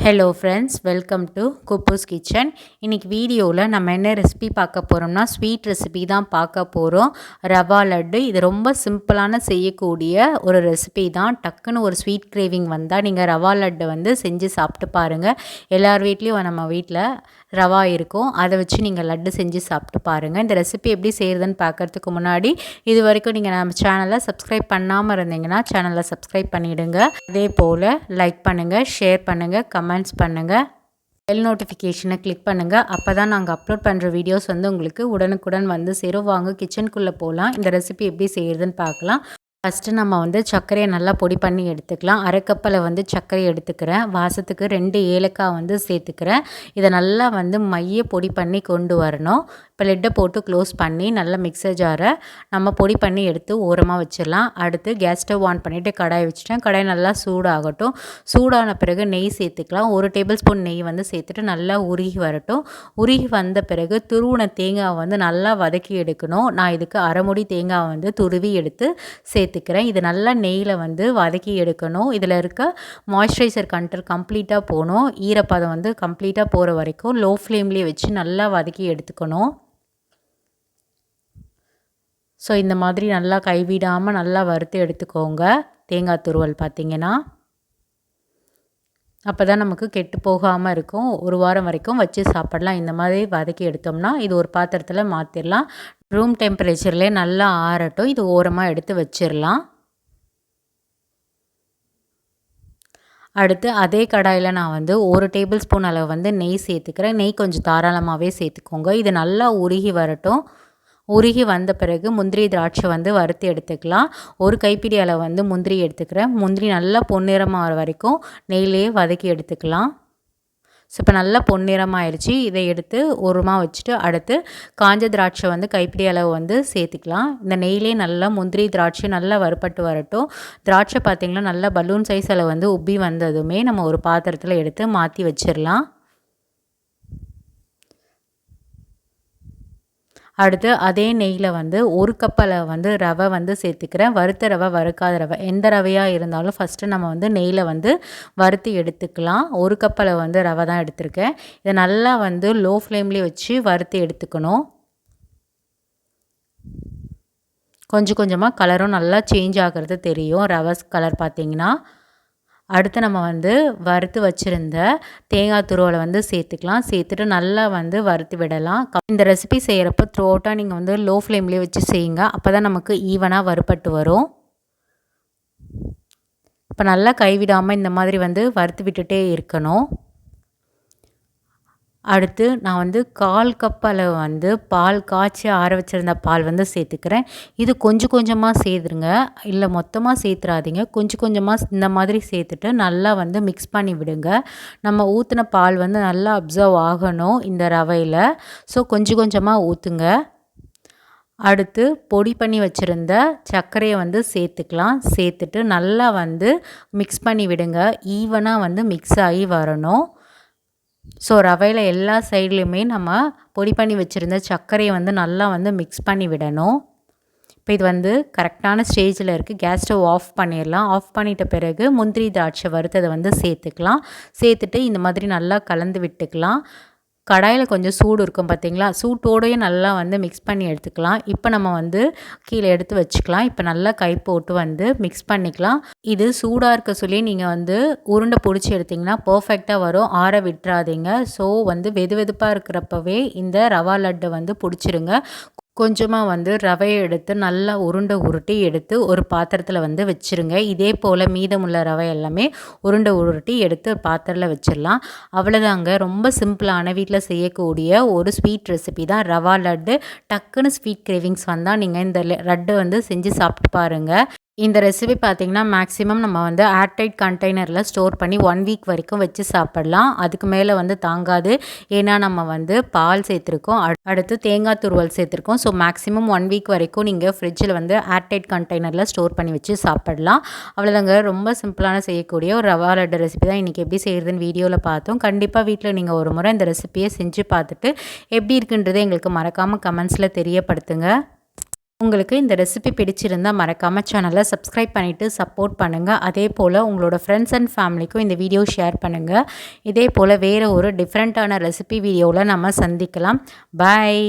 Hello friends, welcome to kuboos kitchen. இன்றைக்கி வீடியோவில் நம்ம என்ன ரெசிபி பார்க்க போகிறோம்னா ஸ்வீட் ரெசிபி தான் பார்க்க போகிறோம். ரவா லட்டு. இது ரொம்ப சிம்பிளான செய்யக்கூடிய ஒரு ரெசிபி தான். டக்குன்னு ஒரு ஸ்வீட் கிரேவிங் வந்தால் நீங்கள் ரவா லட்டு வந்து செஞ்சு சாப்பிட்டு பாருங்கள். எல்லார் வீட்லேயும் நம்ம வீட்டில் ரவா இருக்கும், அதை வச்சு நீங்கள் லட்டு செஞ்சு சாப்பிட்டு பாருங்கள். இந்த ரெசிபி எப்படி செய்கிறதுன்னு பார்க்குறதுக்கு முன்னாடி இது வரைக்கும் நீங்கள் நம்ம சேனலை சப்ஸ்கிரைப் பண்ணாமல் இருந்தீங்கன்னா சேனலை சப்ஸ்கிரைப் பண்ணிவிடுங்க. அதே போல் லைக் பண்ணுங்கள், ஷேர் பண்ணுங்கள், கமெண்ட்ஸ் பண்ணுங்கள், பெல் நோட்டிஃபிகேஷனை கிளிக் பண்ணுங்கள். அப்போ தான் நாங்கள் அப்லோட் பண்ணுற வீடியோஸ் வந்து உங்களுக்கு உடனுக்குடன் வந்து சேரும். வாங்க கிச்சனுக்குள்ளே போகலாம். இந்த ரெசிபி எப்படி செய்கிறதுன்னு பார்க்கலாம். ஃபஸ்ட்டு நம்ம வந்து சர்க்கரையை நல்லா பொடி பண்ணி எடுத்துக்கலாம். அரை கப்பில் வந்து சர்க்கரை எடுத்துக்கிறேன். வாசத்துக்கு 2 ஏலக்காய் வந்து சேர்த்துக்கிறேன். இதை நல்லா வந்து மைய பொடி பண்ணி கொண்டு வரணும். இப்போ லிட்டை போட்டு க்ளோஸ் பண்ணி நல்லா மிக்சர் ஜாரை நம்ம பொடி பண்ணி எடுத்து ஓரமாக வச்சிடலாம். அடுத்து கேஸ் ஸ்டவ் ஆன் பண்ணிவிட்டு கடாய் வச்சுட்டேன். கடாய் நல்லா சூடாகட்டும். சூடான பிறகு நெய் சேர்த்துக்கலாம். 1 டேபிள் ஸ்பூன் நெய் வந்து சேர்த்துட்டு நல்லா உருகி வரட்டும். உருகி வந்த பிறகு துருவின தேங்காய் வந்து நல்லா வதக்கி எடுக்கணும். நான் இதுக்கு அரை மூடி தேங்காய் வந்து துருவி எடுத்து சேர்த்துக்கிறேன். இது நல்லா நெய்யில் வந்து வதக்கி எடுக்கணும். இதில் இருக்க மாய்ஸ்சரைசர் கண்டென்ட் கம்ப்ளீட்டாக போகணும். ஈரப்பதம் வந்து கம்ப்ளீட்டாக போகிற வரைக்கும் லோ ஃப்ளேம்லேயே வச்சு நல்லா வதக்கி எடுத்துக்கணும். ஸோ இந்த மாதிரி நல்லா கைவிடாமல் நல்லா வறுத்து எடுத்துக்கோங்க. தேங்காய் துருவல் பார்த்திங்கன்னா அப்போ தான் நமக்கு கெட்டு போகாமல் இருக்கும். 1 வாரம் வரைக்கும் வச்சு சாப்பிடலாம். இந்த மாதிரி வதக்கி எடுத்தோம்னா இது ஒரு பாத்திரத்தில் மாற்றிடலாம். ரூம் டெம்பரேச்சர்லேயே நல்லா ஆறட்டும். இது ஓரமாக எடுத்து வச்சிடலாம். அடுத்து அதே கடாயில் நான் வந்து 1 டேபிள் ஸ்பூன் அளவு வந்து நெய் சேர்த்துக்கிறேன். நெய் கொஞ்சம் தாராளமாகவே சேர்த்துக்கோங்க. இது நல்லா உருகி வரட்டும். உருகி வந்த பிறகு முந்திரி திராட்சை வந்து வறுத்து எடுத்துக்கலாம். 1 கைப்பிடி அளவு வந்து முந்திரி எடுத்துக்கிறேன். முந்திரி நல்லா பொன்னிறமாக வரைக்கும் நெய்லேயே வதக்கி எடுத்துக்கலாம். ஸோ இப்போ நல்லா பொன்னிறமாகிடுச்சு. இதை எடுத்து ஓரமாக வச்சுட்டு அடுத்து காஞ்ச திராட்சை வந்து கைப்பிடி அளவு வந்து சேர்த்துக்கலாம். இந்த நெய்லே நல்லா முந்திரி திராட்சை நல்லா வறுபட்டு வரட்டும். திராட்சை பார்த்திங்கன்னா நல்லா பலூன் சைஸ் அளவு வந்து உப்பி வந்ததுமே நம்ம ஒரு பாத்திரத்தில் எடுத்து மாற்றி வச்சிடலாம். அடுத்து அதே நெய்யில் வந்து 1 கப் அளவு வந்து ரவை வந்து சேர்த்துக்கிறேன். வறுத்த ரவை, வறுக்காத ரவை எந்த ரவையாக இருந்தாலும் ஃபஸ்ட்டு நம்ம வந்து நெய்யில் வந்து வறுத்து எடுத்துக்கலாம். 1 கப் அளவு வந்து ரவை தான் எடுத்திருக்கேன். இதை நல்லா வந்து லோ ஃப்ளேம்லேயே வச்சு வறுத்து எடுத்துக்கணும். கொஞ்சம் கொஞ்சமாக கலரும் நல்லா சேஞ்ச் ஆகிறது தெரியும். ரவை கலர் பார்த்திங்கன்னா அடுத்து நம்ம வந்து வறுத்து வச்சுருந்த தேங்காய் துருவலை வந்து சேர்த்துக்கலாம். சேர்த்துட்டு நல்லா வந்து வறுத்து விடலாம். இந்த ரெசிபி செய்கிறப்ப த்ரூ அவுட்டாக நீங்கள் வந்து லோ ஃப்ளேம்லேயே வச்சு செய்யுங்க. அப்போ தான் நமக்கு ஈவனாக வறுபட்டு வரும். இப்போ நல்லா கைவிடாமல் இந்த மாதிரி வந்து வறுத்து விட்டுட்டே இருக்கணும். அடுத்து நான் வந்து 1/4 கப் அளவு வந்து பால் காய்ச்சி ஆற வச்சுருந்த பால் வந்து சேர்த்துக்கிறேன். இது கொஞ்சம் கொஞ்சமாக சேர்த்துருங்க, இல்லை மொத்தமாக சேர்த்துறாதீங்க. கொஞ்சம் கொஞ்சமாக இந்த மாதிரி சேர்த்துட்டு நல்லா வந்து மிக்ஸ் பண்ணி விடுங்க. நம்ம ஊற்றின பால் வந்து நல்லா அப்சர்வ் ஆகணும் இந்த ரவையில். ஸோ கொஞ்சம் கொஞ்சமாக ஊற்றுங்க. அடுத்து பொடி பண்ணி வச்சுருந்த சர்க்கரையை வந்து சேர்த்துக்கலாம். சேர்த்துட்டு நல்லா வந்து மிக்ஸ் பண்ணி விடுங்க. ஈவனாக வந்து மிக்ஸ் ஆகி வரணும். ஸோ ரவையில் எல்லா சைட்லேயுமே நம்ம பொடி பண்ணி வச்சுருந்த சர்க்கரையை வந்து நல்லா வந்து மிக்ஸ் பண்ணி விடணும். இப்போ இது வந்து கரெக்டான ஸ்டேஜில் இருக்குது. கேஸ் ஸ்டவ் ஆஃப் பண்ணிடலாம். ஆஃப் பண்ணிட்ட பிறகு முந்திரி திராட்சை வறுத்ததை வந்து சேர்த்துக்கலாம். சேர்த்துட்டு இந்த மாதிரி நல்லா கலந்து விட்டுக்கலாம். கடாயில் கொஞ்சம் சூடு இருக்கும் பார்த்திங்களா, சூட்டோடையே நல்லா வந்து மிக்ஸ் பண்ணி எடுத்துக்கலாம். இப்போ நம்ம வந்து கீழே எடுத்து வச்சுக்கலாம். இப்போ நல்லா கை போட்டு வந்து மிக்ஸ் பண்ணிக்கலாம். இது சூடாக இருக்க சொல்லி நீங்கள் வந்து உருண்டை பிடிச்சி எடுத்திங்கன்னா பர்ஃபெக்டாக வரும். ஆற விட்டுறாதீங்க. ஸோ வந்து வெது வெதுப்பாக இருக்கிறப்பவே இந்த ரவா லட்டை வந்து பிடிச்சிருங்க. கொஞ்சமாக வந்து ரவையை எடுத்து நல்லா உருட்டி எடுத்து ஒரு பாத்திரத்தில் வந்து வச்சுருங்க. இதே போல் மீதமுள்ள ரவை எல்லாமே உருட்டி எடுத்து பாத்திரத்தில் வச்சிடலாம். அவ்வளோதாங்க. ரொம்ப சிம்பிளான வீட்டில் செய்யக்கூடிய ஒரு ஸ்வீட் ரெசிபி தான் ரவா லட்டு. டக்குன்னு ஸ்வீட் கிரேவிங்ஸ் வந்தால் நீங்கள் இந்த லட்டு வந்து செஞ்சு சாப்பிட்டு பாருங்கள். இந்த ரெசிபி பார்த்திங்கன்னா மேக்ஸிமம் நம்ம வந்து ஏர்டைட் கண்டெய்னரில் ஸ்டோர் பண்ணி 1 வீக் வரைக்கும் வச்சு சாப்பிட்லாம். அதுக்கு மேலே வந்து தாங்காது. ஏன்னா நம்ம வந்து பால் சேர்த்துருக்கோம், அடுத்து தேங்காய் துருவல் சேர்த்துருக்கோம். ஸோ மேக்ஸிமம் 1 வீக் வரைக்கும் நீங்கள் ஃப்ரிட்ஜில் வந்து ஏர்டைட் கண்டெய்னரில் ஸ்டோர் பண்ணி வச்சு சாப்பிடலாம். அவ்வளோதாங்க. ரொம்ப சிம்பிளான செய்யக்கூடிய ஒரு ரவா லட்டு ரெசிபி தான் இன்றைக்கி எப்படி செய்கிறதுன்னு வீடியோவில் பார்த்தோம். கண்டிப்பாக வீட்டில் நீங்கள் ஒரு முறை இந்த ரெசிபியை செஞ்சு பார்த்துட்டு எப்படி இருக்குன்றதை எங்களுக்கு மறக்காமல் கமெண்ட்ஸில் தெரியப்படுத்துங்க. உங்களுக்கு இந்த ரெசிபி பிடிச்சிருந்தா மறக்காமல் சேனலை சப்ஸ்கிரைப் பண்ணிவிட்டு சப்போர்ட் பண்ணுங்கள். அதே போல் உங்களோட ஃப்ரெண்ட்ஸ் அண்ட் ஃபேமிலிக்கும் இந்த வீடியோ ஷேர் பண்ணுங்கள். இதே போல் வேறு ஒரு டிஃப்ரெண்ட்டான ரெசிபி வீடியோவில் நம்ம சந்திக்கலாம். பாய்.